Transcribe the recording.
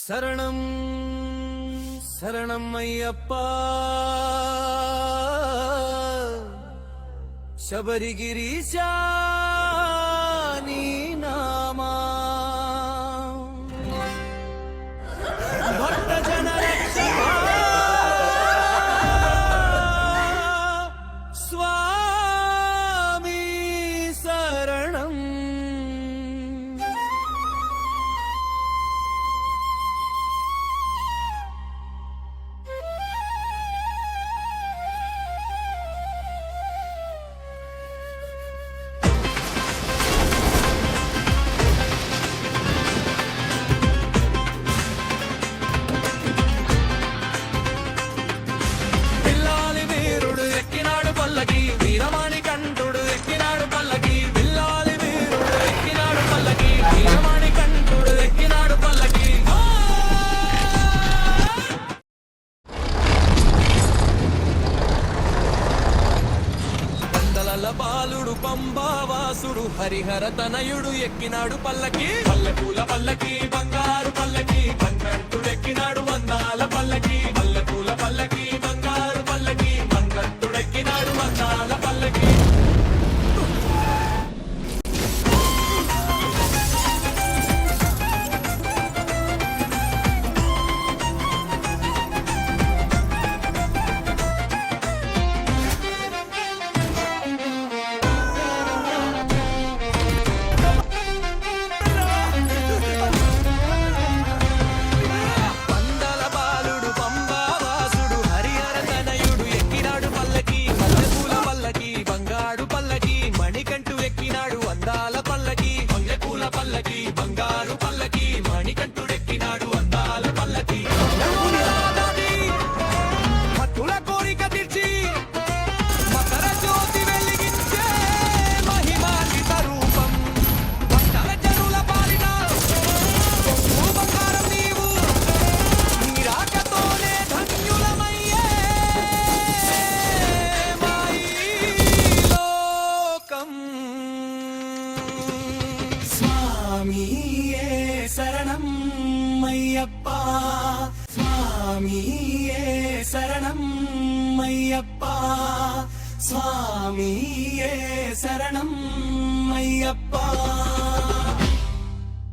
శరణం శరణం అయ్యప్ప శబరిగిరీశా నీ నామా భక్త జన రక్షక స్వామి శరణం. బాలుడు పంబావాసుడు హరిహర తనయుడు ఎక్కినాడు పల్లకి, పల్లెపూల పల్లకి బంగారు పల్లకి, మంగట్టుడు ఎక్కినాడు వందాల పల్లకి, పల్లెపూల పల్లకి బంగారు పల్లకి, మంగట్టుడు ఎక్కినాడు వందాల పల్లకి. బంగారు పల్లకి మణికంఠుడెక్కినాడు అందాల పల్లకి, భక్తుల కోరిక తీర్చి మకర జ్యోతి వెలిగించే మహిమాన్విత రూపం, భక్తుల జనుల పాలిన కొంగు బంగారం నీవు, నీ రాకతోనే ధన్యులమయ్యే మాయి లోకం. స్వామియే శరణం అయ్యప్ప, స్వామియే శరణం అయ్యప్ప, స్వామియే శరణం అయ్యప్ప.